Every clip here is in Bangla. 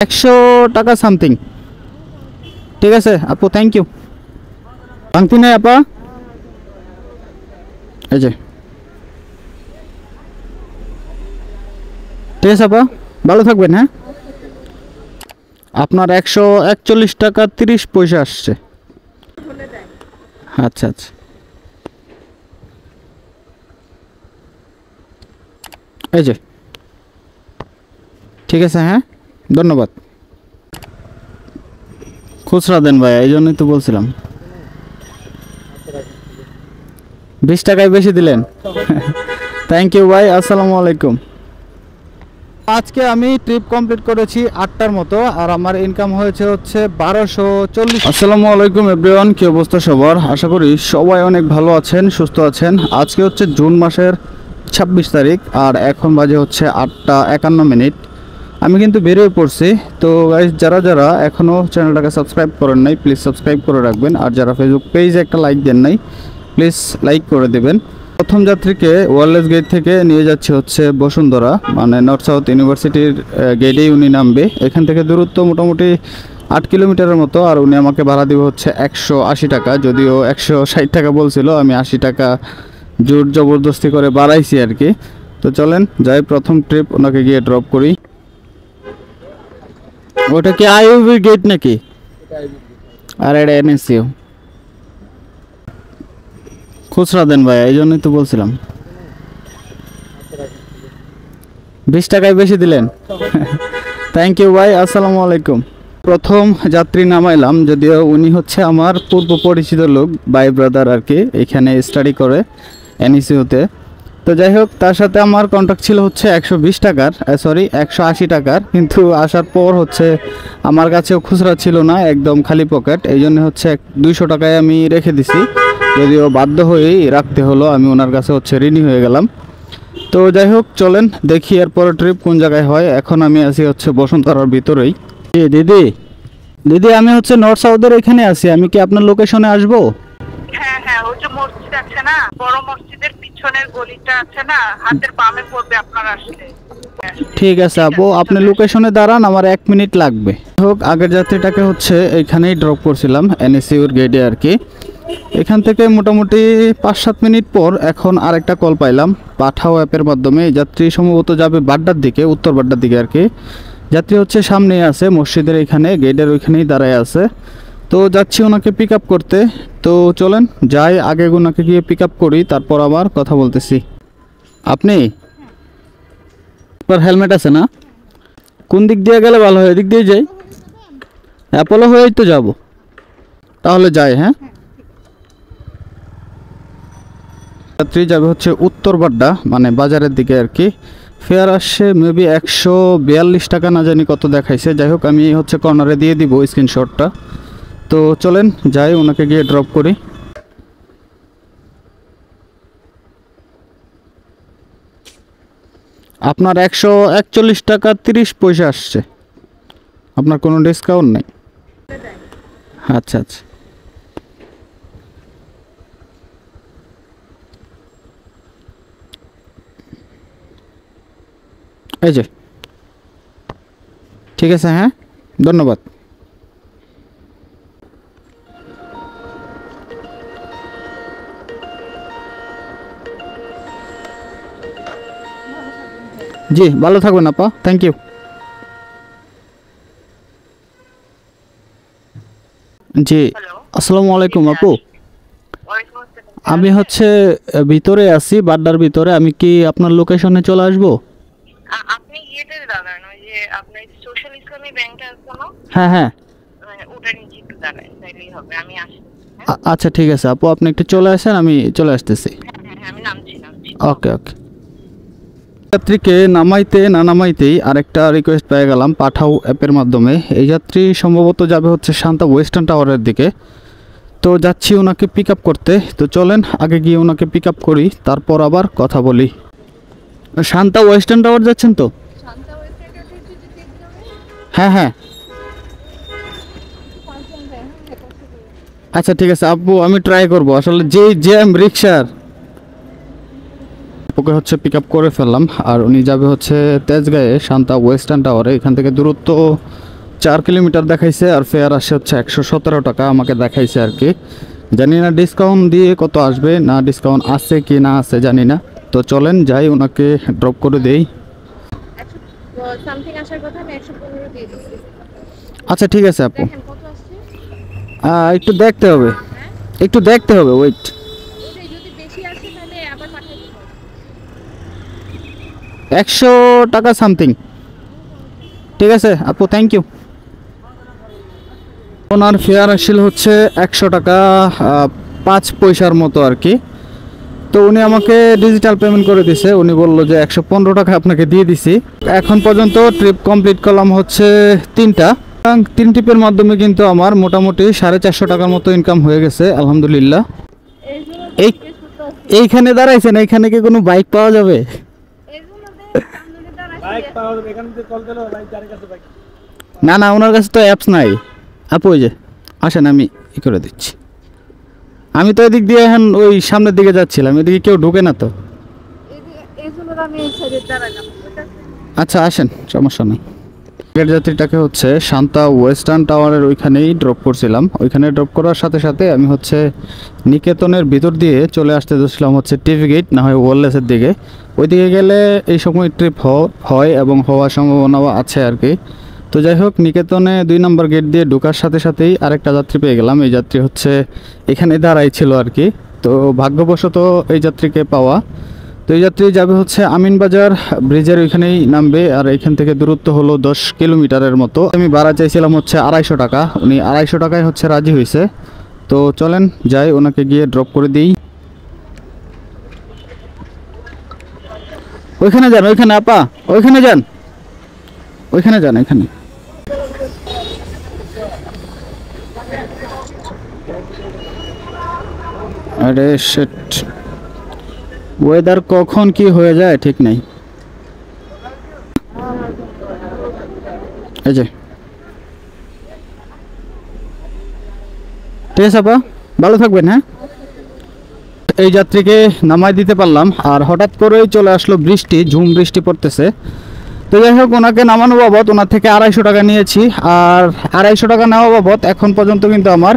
100 টাকা সামথিং। ঠিক আছে আপু, থ্যাংক ইউ। ভাঙতি নাই আপা, এই যে। ঠিক আছে আপা, ভালো থাকবেন। হ্যাঁ, আপনার 141 টাকা 30 পয়সা আসছে। আচ্ছা আচ্ছা, এই যে। ঠিক আছে, হ্যাঁ ধন্যবাদ। খুচরা দেন ভাই, এই জন্যই তো বলছিলাম। 20 টাকায় বেশি দিলেন। থ্যাংক ইউ ভাই, আসসালামু আলাইকুম। আজকে আমি ট্রিপ কমপ্লিট করেছি 8টার মতো, আর আমার ইনকাম হয়েছে হচ্ছে 1240। আসসালামু আলাইকুম এভরিওয়ান, কি অবস্থা সবার? আশা করি সবাই অনেক ভালো আছেন, সুস্থ আছেন। আজকে হচ্ছে জুন মাসের 26 তারিখ, আর এখন বাজে হচ্ছে 8টা 51 মিনিট। আমি কিন্তু বেরিয়ে পড়ছি। তো গাইস, যারা যারা এখনও চ্যানেলটাকে সাবস্ক্রাইব করেন নাই, প্লিজ সাবস্ক্রাইব করে রাখবেন। আর যারা ফেসবুক পেজে একটা লাইক দেন নাই, প্লিজ লাইক করে দেবেন। প্রথম যাত্রীকে ওয়ারলেস গেট থেকে নিয়ে যাচ্ছে হচ্ছে বসুন্ধরা, মানে নর্থ সাউথ ইউনিভার্সিটির গেটেই উনি নামবে। এখান থেকে দূরত্ব মোটামুটি 8 কিলোমিটারের মতো, আর উনি আমাকে ভাড়া দেবে হচ্ছে 180 টাকা। যদিও 160 টাকা বলছিল, আমি 80 টাকা জোর জবরদস্তি করে বাড়াইছি আর কি। তো চলেন যাই, প্রথম ট্রিপ ওনাকে গিয়ে ড্রপ করি। ওটা কি আইইউবি গেট নাকি? আর এটা এনএসইউ। খুচরা দেন ভাই, এই জন্যই তো বলছিলাম। 20 টাকায় বেশি দিলেন। থ্যাংক ইউ ভাই, আসসালামু আলাইকুম। প্রথম যাত্রী নামাইলাম, যদিও উনি হচ্ছে আমার পূর্ব পরিচিত লোক, ভাই ব্রাদার আর কি, এখানে স্টাডি করে এনএসইউতে। তো যাই হোক, তার সাথে আমার কন্ট্রাক্ট ছিল হচ্ছে 120 টাকার, সরি 180 টাকার। কিন্তু আসার পর হচ্ছে আমার কাছেও খুচরা ছিল না, একদম খালি পকেট। এই জন্য হচ্ছে 200 টাকায় আমি রেখে দিছি, যদিও বাধ্য হয়েই রাখতে হলো, আমি ওনার কাছে হচ্ছে ঋণী হয়ে গেলাম। তো যাই হোক, চলেন দেখি এরপরে ট্রিপ কোন জায়গায় হয়। এখন আমি আছি হচ্ছে বসুন্ধরার ভিতরেই। দিদি দিদি, আমি হচ্ছে নর্থ সাউথের এখানে আছি, আমি কি আপনার লোকেশনে আসবো? হ্যাঁ হ্যাঁ, ওই যে মসজিদ আছে না, বড় মসজিদের পিছনের গলিটা আছে না, হাতের বামে পড়বে আপনার আসলে। ঠিক আছে আপু, আপনি লোকেশনে দাঁড়ান, আমার 1 মিনিট লাগবে। হোক, আগের যাত্রীটাকে হচ্ছে এইখানেই ড্রপ করছিলাম, এনএসইউর গেটে আর কি। এখান থেকে মোটামুটি 5-7 মিনিট পর এখন আরেকটা কল পাইলাম পাঠাও অ্যাপের মাধ্যমে। যাত্রী সম্ভবত যাবে বাড্ডার দিকে, উত্তর বাড্ডার দিকে আর কি। যাত্রী হচ্ছে সামনেই আছে, মসজিদের এখানে গেটের ওইখানেই দাঁড়ায় আছে। তো যাচ্ছি ওনাকে পিক আপ করতে। তো চলেন যাই, আগে ওনাকে গিয়ে পিক আপ করি, তারপর আবার কথা বলতেছি। আপনি আপনার হেলমেট আছে না? কোন দিক দিয়ে গেলে ভালো হয়? এদিক দিয়ে যাই? অ্যাপোলো হয়েই তো যাব, তাহলে যাই। হ্যাঁ, যাত্রী যাবে হচ্ছে উত্তর বাড্ডা, মানে বাজারের দিকে আর কি। ফেয়ার আসছে মেবি 142 টাকা, না জানি কত দেখাইছে। যাই হোক, আমি হচ্ছে কর্নারে দিয়ে দিব স্ক্রিনশটটা। তো চলেন যাই, ওনাকে গিয়ে ড্রপ করি। আপনার 141 টাকা 30 পয়সা আসছে। আপনার কোনো ডিসকাউন্ট নেই? আচ্ছা আচ্ছা, এই যে। ঠিক আছে, হ্যাঁ ধন্যবাদ। জি, ভালো থাকবেন আপা, থ্যাংক ইউ। জি, আসসালামু আলাইকুম আপু। আমি হচ্ছে ভিতরে আছি, বাড্ডার ভিতরে। আমি কি আপনার লোকেশনে চলে আসবো? আপনি ইয়েতে দাঁড়ান, ওই যে আপনার সোশ্যাল ইসলামী ব্যাংকটা আছে না, হ্যাঁ হ্যাঁ, ওটার নিচে একটু দাঁড়ান, তাইলেই হবে। আমি আসছি। আচ্ছা ঠিক আছে আপু, আপনি একটু চলে আসেন, আমি চলে আসতেছি। হ্যাঁ হ্যাঁ, আমি নামছি। ওকে ওকে। যাত্রীকে নামাইতে না নামাইতেই আরেকটা রিকোয়েস্ট পেয়ে গেলাম পাঠাও অ্যাপের মাধ্যমে। এই যাত্রী সম্ভবত যাবে হচ্ছে শান্তা ওয়েস্টার্ন টাওয়ারের দিকে। তো যাচ্ছি ওনাকে পিক আপ করতে। তো চলেন আগে গিয়ে ওনাকে পিক আপ করি, তারপর আবার কথা বলি। শান্তা ওয়েস্টার্ন টাওয়ার যাচ্ছেন তো? হ্যাঁ হ্যাঁ, আচ্ছা ঠিক আছে আপু, আমি ট্রাই করব। আসলে যেই জ্যাম রিক্সার, ওকে হচ্ছে পিক আপ করে ফেললাম। আর উনি যাবে হচ্ছে তেজগাঁয়ে শান্তা ওয়েস্টার্ন টাওয়ারে। এখান থেকে দূরত্ব 4 কিলোমিটার দেখাইছে আর ফেয়ার আসে হচ্ছে 117 টাকা আমাকে দেখাইছে আর কি। জানি না ডিসকাউন্ট দিয়ে কত আসবে, না ডিসকাউন্ট আছে কি না আছে জানি না। তো চলেন যাই, ওনাকে ড্রপ করে দেই। সামথিং আসার কথা, আমি 115 দিয়ে দিচ্ছি। আচ্ছা ঠিক আছে আপু, দেখেন কত আসছে। একটু দেখতে হবে, একটু দেখতে হবে, ওয়েট। ওটাই যদি বেশি আসে তাহলে আবার পাঠিয়ে দেব। 100 টাকা সামথিং। ঠিক আছে আপু, থ্যাংক ইউ। ওনার ফেয়ার আসছিল হচ্ছে 100 টাকা 5 পয়সার মতো আর কি। তো উনি আমাকে ডিজিটাল পেমেন্ট করে দিছে, উনি বললো যে 115 টাকা আপনাকে দিয়ে দিছি। এখন পর্যন্ত ট্রিপ কমপ্লিট করলাম হচ্ছে 3টা। 3 ট্রিপের মাধ্যমে কিন্তু আমার মোটামুটি 450 টাকার মতো ইনকাম হয়ে গেছে আলহামদুলিল্লাহ। এই এইখানে দাঁড়াইছেন, এইখানে কি কোনো বাইক পাওয়া যাবে? না না, ওনার কাছে তো অ্যাপস নাই আপু। ওই যে আসেন, আমি ই করে দিচ্ছি। আমি তো এদিক দিয়ে এখন ওই সামনের দিকে যাচ্ছিলাম, এদিকে কেউ ঢুকে না তো। আচ্ছা আসেন, সমস্যা নেই। আগের যাত্রীটাকে হচ্ছে শান্তা ওয়েস্টার্ন টাওয়ারের ওইখানেই ড্রপ করছিলাম। ওইখানে ড্রপ করার সাথে সাথে আমি হচ্ছে নিকেতনের ভিতর দিয়ে চলে আসতে যাচ্ছিলাম হচ্ছে টিভি গেট, না হয় ওয়ারলেসের দিকে। ওইদিকে গেলে এই সময় ট্রিপ হয় এবং হওয়ার সম্ভাবনাও আছে আর কি। তো যাই হোক, নিকেতনে 2 নম্বর গেট দিয়ে ঢোকার সাথে সাথেই আরেকটা যাত্রী পেয়ে গেলাম। এই যাত্রী হচ্ছে এখানে দাঁড়াই ছিল আর কি। তো ভাগ্যবশত এই যাত্রীকে পাওয়া। তো এই যাত্রী যাবে হচ্ছে আমিনবাজার ব্রিজের ওইখানেই নামবে, আর এখান থেকে দূরত্ব হলো 10 কিলোমিটারের মতো। আমি ভাড়া চাইছিলাম হচ্ছে 250 টাকা, উনি 250 টাকায় হচ্ছে রাজি হয়েছে। তো চলেন যাই, ওনাকে গিয়ে ড্রপ করে দিই। ওইখানে যান, ওইখানে আপা, ওইখানে যান, ওইখানে যান, এখানে। আরে শিট, ওয়েদার কখন কি হয়ে যায় ঠিক নাই। এই যে ঠিক আছে আপা, ভালো থাকবেন। হ্যাঁ, এই যাত্রীকে নামাই দিতে পারলাম, আর হঠাৎ করেই চলে আসলো বৃষ্টি, ঝুম বৃষ্টি পড়তেছে। তো যাই হোক, ওনাকে নামানো বাবদ ওনার থেকে 250 টাকা নিয়েছি, আর 250 টাকা নেওয়া বাবদ এখন পর্যন্ত কিন্তু আমার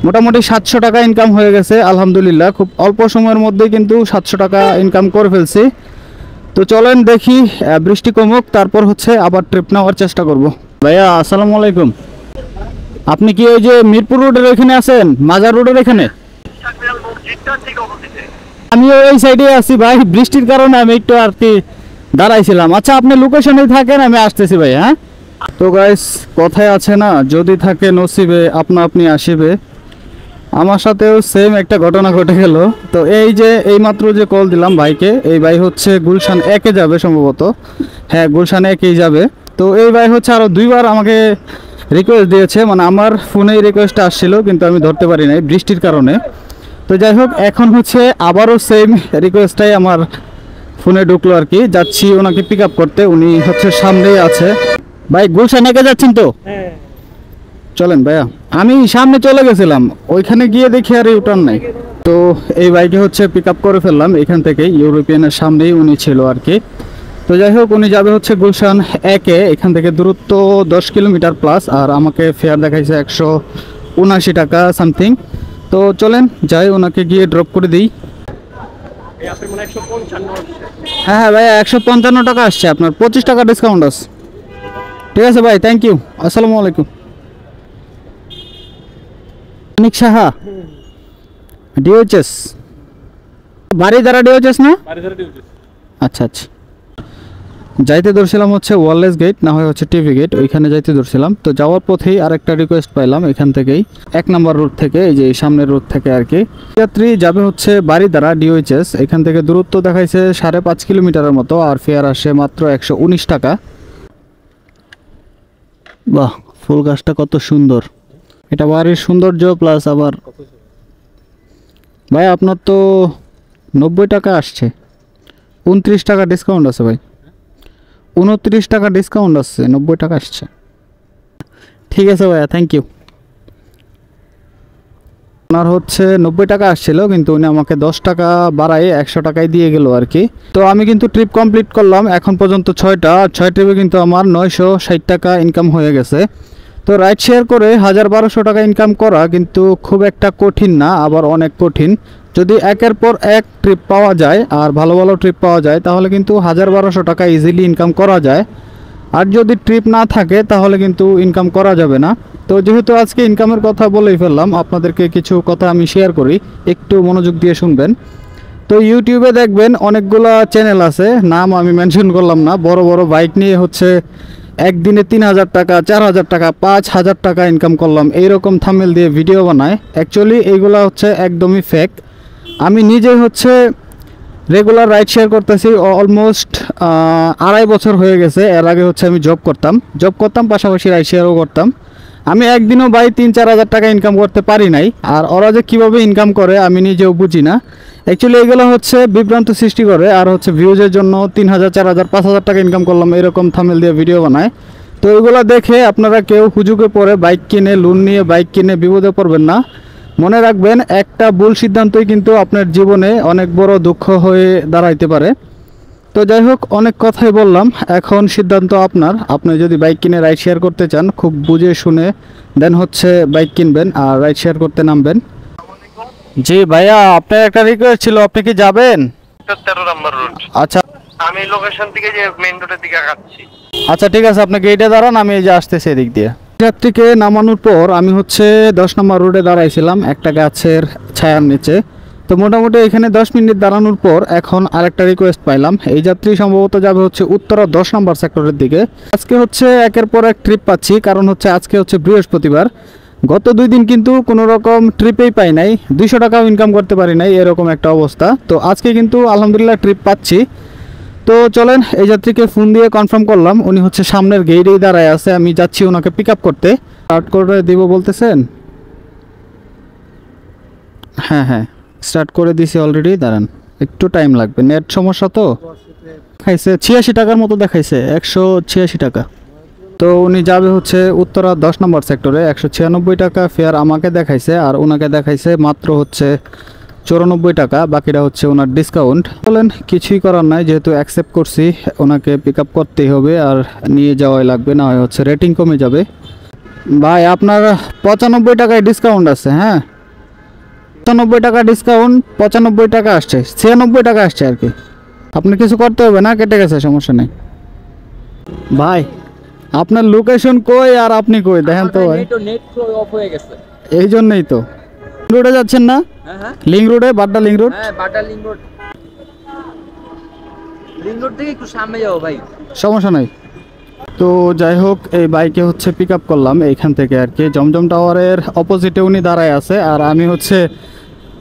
মোটামুটি 700 টাকা ইনকাম হয়ে গেছে আলহামদুলিল্লাহ। খুব অল্প সময়ের মধ্যেই কিন্তু 700 টাকা ইনকাম করে ফেলছি। তো চলেন দেখি বৃষ্টি কমুক, তারপর হচ্ছে আবার ট্রিপ নেওয়ার চেষ্টা করব। ভাইয়া আসসালামু আলাইকুম, আপনি কি ওই যে মিরপুর রোডের ওইখানে আছেন, মাজার রোডের এখানে? আমি ওই সাইডে আছি ভাই, বৃষ্টির কারণে আমি একটু আর কি দাঁড়াইছিলাম। আচ্ছা আপনি লোকেশনে থাকেন, আমি আসতেছি ভাই। হ্যাঁ, তো গাইস কথায় আছে না, যদি থাকে নসিবে আপনা আপনি আসিবে। আমার সাথেও সেম একটা ঘটনা ঘটে গেল। তো এই যে এইমাত্র যে কল দিলাম ভাইকে, এই ভাই হচ্ছে গুলশান 1-এ যাবে সম্ভবত। হ্যাঁ, গুলশান 1-এই যাবে। তো এই ভাই হচ্ছে আরও 2বার আমাকে রিকোয়েস্ট দিয়েছে, মানে আমার ফোনেই রিকোয়েস্টটা আসছিল কিন্তু আমি ধরতে পারি নাই বৃষ্টির কারণে। তো যাই হোক, এখন হচ্ছে আবারও সেম রিকোয়েস্টটাই আমার ফোনে ঢুকলো আর কি। যাচ্ছি ওনাকে পিক আপ করতে, উনি হচ্ছে সামনেই আছে। ভাই গুলশান 1-এ যাচ্ছেন তো? চলেন ভাইয়া, আমি সামনে চলে গেছিলাম, ওইখানে গিয়ে দেখি আর ইউটার্ন নাই। তো এই বাইকে হচ্ছে পিক আপ করে ফেললাম এখান থেকে, ইউরোপিয়ানের সামনেই উনি ছিল আর কি। তো যাই হোক, উনি যাবে হচ্ছে গুলশান 1-এ, এখান থেকে দূরত্ব 10 কিলোমিটার প্লাস, আর আমাকে ফেয়ার দেখাইছে 179 টাকা সামথিং। তো চলেন যাই, ওনাকে গিয়ে ড্রপ করে দিই। হ্যাঁ হ্যাঁ ভাইয়া, 155 টাকা আসছে, আপনার 25 টাকা ডিসকাউন্ট আছে। ঠিক আছে ভাই, থ্যাংক ইউ, আসসালামু আলাইকুম। অনিক সাহা, ডিওএইচএস বাড়ি দ্বারা ডিওএইচএস না? আচ্ছা আচ্ছা, যাইতে ধরছিলাম হচ্ছে ওয়ারলেস গেট, না হয় হচ্ছে টিভি গেট, ওইখানে যাইতে ধরছিলাম। তো যাওয়ার পথেই আরেকটা রিকোয়েস্ট পাইলাম এখান থেকেই, 1 নম্বর রুট থেকে, এই যে সামনের রুট থেকে আর কি। যাত্রী যাবে হচ্ছে বাড়ি দ্বারা ডিওএইচএস, এখান থেকে দূরত্ব দেখাইছে 5.5 কিলোমিটারের মতো, আর ফেয়ার আসে মাত্র 119 টাকা। বাহ, ফুল গাছটা কত সুন্দর, এটা বাড়ির সৌন্দর্য প্লাস আবার। ভাই আপনার তো 90 টাকা আসছে, 29 টাকা ডিসকাউন্ট আছে ভাই, 29 টাকা ডিসকাউন্ট আছে, 90 টাকা আসছে। ঠিক আছে ভাইয়া, থ্যাংক ইউ। ওনার হচ্ছে 90 টাকা আসছিল, কিন্তু উনি আমাকে 10 টাকা বাড়ায় 100 টাকায় দিয়ে গেল আর কি। তো আমি কিন্তু ট্রিপ কমপ্লিট করলাম এখন পর্যন্ত 6টা, 6 ট্রিপে কিন্তু আমার 960 টাকা ইনকাম হয়ে গেছে। তো রাইড শেয়ার করে 1000-1200 টাকা ইনকাম করা কিন্তু খুব একটা কঠিন না, আবার অনেক কঠিন। যদি একের পর এক ট্রিপ পাওয়া যায় আর ভালো ভালো ট্রিপ পাওয়া যায় তাহলে কিন্তু 1000-1200 টাকা ইজিলি ইনকাম করা যায়। আর যদি ট্রিপ না থাকে তাহলে কিন্তু ইনকাম করা যাবে না। তো যেহেতু আজকে ইনকামের কথা বলেই ফেললাম, আপনাদেরকে কিছু কথা আমি শেয়ার করি, একটু মনোযোগ দিয়ে শুনবেন। তো ইউটিউবে দেখবেন অনেকগুলো চ্যানেল আছে, নাম আমি মেনশন করলাম না, বড় বড় বাইক নিয়ে হচ্ছে একদিনে 3000 টাকা, 4000 টাকা, 5000 টাকা ইনকাম করলাম এইরকম থাম্বনেল দিয়ে ভিডিও বানায়। অ্যাকচুয়ালি এইগুলো হচ্ছে একদমই ফেক। আমি নিজে হচ্ছে রেগুলার রাইড শেয়ার করতেছি অলমোস্ট 2.5 বছর হয়ে গেছে। এর আগে হচ্ছে আমি জব করতাম পাশাপাশি রাইড শেয়ারও করতাম। আমি একদিনও ভাই 3-4 হাজার টাকা ইনকাম করতে পারি নাই। আর ওরা যে কীভাবে ইনকাম করে আমি নিজেও বুঝি না। অ্যাকচুয়ালি এগুলো হচ্ছে বিভ্রান্ত সৃষ্টি করে আর হচ্ছে ভিউজের জন্য 3000, 4000, 5000 টাকা ইনকাম করলাম এরকম থাম্বনেল দিয়ে ভিডিও বানায়। তো এগুলো দেখে আপনারা কেউ হুজুগে পড়ে বাইক কিনে, লোন নিয়ে বাইক কিনে বিপদে পড়বেন না। মনে রাখবেন একটা ভুল সিদ্ধান্তই কিন্তু আপনার জীবনে অনেক বড় দুঃখ হয়ে দাঁড়াইতে পারে। তো যাই হোক, অনেক কথাই বললাম, এখন সিদ্ধান্ত আপনার। আপনি যদি বাইক কিনে রাইড শেয়ার করতে চান খুব বুঝে শুনে দেন হচ্ছে বাইক কিনবেন আর রাইড শেয়ার করতে নামবেন। জি ভাইয়া, আপনার একটা রিকোয়েস্ট ছিল, আপনি কি যাবেন? 13 নম্বর রোড। আচ্ছা আমি লোকেশন থেকে যে মেইন রোডের দিকে আগাচ্ছি। আচ্ছা ঠিক আছে, আপনি গেটে দাঁড়ান, আমি এই যে আসতেছি এদিক দিয়ে। যাত্রীকে নামানোর পর আমি হচ্ছে 10 নম্বর রোডে দাঁড়াইছিলাম একটা গাছের ছায়ার নিচে। তো মোটামুটি এখানে 10 মিনিট দাঁড়ানোর পর এখন আরেকটা রিকোয়েস্ট পাইলাম। এই যাত্রী সম্ভবত যাবে হচ্ছে উত্তরা 10 নম্বর সেক্টরের দিকে। আজকে হচ্ছে একের পর এক ট্রিপ পাচ্ছি, কারণ হচ্ছে আজকে হচ্ছে বৃহস্পতিবার। গত 2 দিন কিন্তু কোনো রকম ট্রিপেই পাই নাই, 200 টাকাও ইনকাম করতে পারি নাই, এরকম একটা অবস্থা। তো আজকে কিন্তু আলহামদুলিল্লাহ ট্রিপ পাচ্ছি। তো চলেন, এই যাত্রীকে ফোন দিয়ে কনফার্ম করলাম, উনি হচ্ছে সামনের গেটেই দাঁড়ায় আছে, আমি যাচ্ছি ওনাকে পিক আপ করতে। স্টার্ট করে দিব বলতেছেন? হ্যাঁ স্টার্ট করে দিছি অলরেডি, দাঁড়ান একটু টাইম লাগবে, নেট সমস্যা তো। দেখাইছে 86 টাকার মতো, দেখাইছে 186 টাকা। তো উনি যাবে হচ্ছে উত্তরা 10 নম্বর সেক্টরে। 196 টাকা ফেয়ার আমাকে দেখাইছে আর ওনাকে দেখাইছে মাত্র হচ্ছে 94 টাকা, বাকিটা হচ্ছে ওনার ডিসকাউন্ট। বলেন কিছুই করার নাই, যেহেতু অ্যাকসেপ্ট করছি ওনাকে পিক আপ করতেই হবে আর নিয়ে যাওয়াই লাগবে, না হয় হচ্ছে রেটিং কমে যাবে। ভাই আপনার 95 টাকায় ডিসকাউন্ট আছে। হ্যাঁ 95 টাকা ডিসকাউন্ট, 95 টাকা আসছে, 96 টাকা আসছে আর কি। আপনি কিছু করতে হবে না, কেটে গেছে, সমস্যা নেই। ভাই আপনার লোকেশন কই আর আপনি কই দেখেন তো ভাই। নেট অফ হয়ে গেছে, এই জন্যই তো। রোডে যাচ্ছেন না? হ্যাঁ লিং রোডে, বাড্ডা লিং রোড। হ্যাঁ বাটা লিং রোড থেকে একটু সামনে যাও ভাই, সমস্যা নাই। তো যাই হোক, এই বাইকে হচ্ছে পিক আপ করলাম এইখান থেকে আর কি। জমজম টাওয়ারের অপোজিটে উনি দাঁড়ায় আছে আর আমি হচ্ছে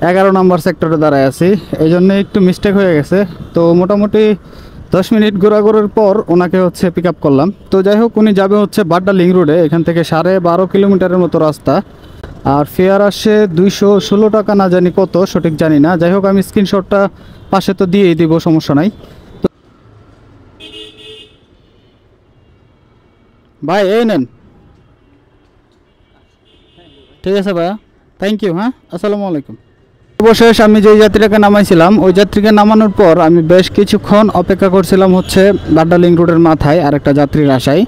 11 নম্বর সেক্টরে দাঁড়ায় আছি, এই জন্য একটু মিস্টেক হয়ে গেছে। তো মোটামুটি 10 মিনিট ঘোরাঘুরির পর ওনাকে হচ্ছে পিক আপ করলাম। তো যাই হোক, উনি যাবে হচ্ছে বাড্ডা লিং রোডে, এখান থেকে 12.5 কিলোমিটারের মতো রাস্তা। আর ফেয়ার আসে 216 টাকা, না জানি কত, সঠিক জানি না। যাই হোক, আমি স্ক্রিনশটটা পাশে তো দিয়েই দিব, সমস্যা নাই। ভাই এই নেন। ঠিক আছে ভাইয়া, থ্যাংক ইউ। হ্যাঁ, আসসালামু আলাইকুম। সর্বশেষ আমি যে যাত্রীটাকে নামাইছিলাম ওই যাত্রীকে নামানোর পর আমি বেশ কিছুক্ষণ অপেক্ষা করছিলাম হচ্ছে বাড্ডা লিং রোডের মাথায় আরেকটা যাত্রীর আশায়,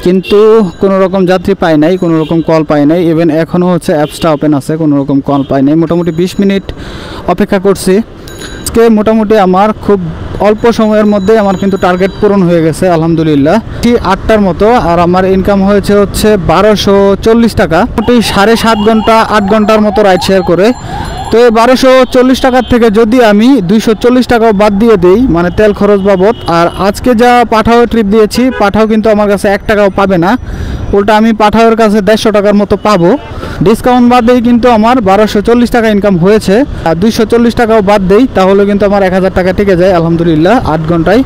কিন্তু কোনো রকম যাত্রী পাই নাই, কোনো রকম কল পাই নাই। ইভেন এখনও হচ্ছে অ্যাপসটা ওপেন আছে, কোনো রকম কল পাই নাই। মোটামুটি 20 মিনিট অপেক্ষা করছি। আজকে মোটামুটি আমার খুব অল্প সময়ের মধ্যে আমার কিন্তু টার্গেট পূরণ হয়ে গেছে আলহামদুলিল্লাহ। 8টার মতো, আর আমার ইনকাম হয়েছে হচ্ছে 1240 টাকা। মোটামুটি 7.5 ঘন্টা 8 ঘন্টার মতো রাইড শেয়ার করে। তো এই 1240 টাকার থেকে যদি আমি 240 টাকাও বাদ দিয়ে দিই, মানে তেল খরচ বাবদ, আর আজকে যা পাঠাও ট্রিপ দিয়েছি, পাঠাও কিন্তু আমার কাছে 1 টাকাও পাবে না, উল্টা আমি পাঠাওয়ের কাছে 150 টাকার মতো পাবো। ডিসকাউন্ট বাদ দিয়েই কিন্তু আমার 1240 টাকা ইনকাম হয়েছে। আর 240 টাকাও বাদ দেই তাহলে কিন্তু আমার 1000 টাকা টিকে যায় আলহামদুলিল্লাহ 8 ঘন্টায়।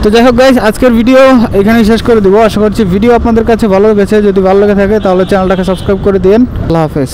তো যাই হোক গাইস, আজকের ভিডিও এখানেই শেষ করে দেবো। আশা করছি ভিডিও আপনাদের কাছে ভালো লেগেছে। যদি ভালো লেগে থাকে তাহলে চ্যানেলটাকে সাবস্ক্রাইব করে দিন। আল্লাহ হাফেজ।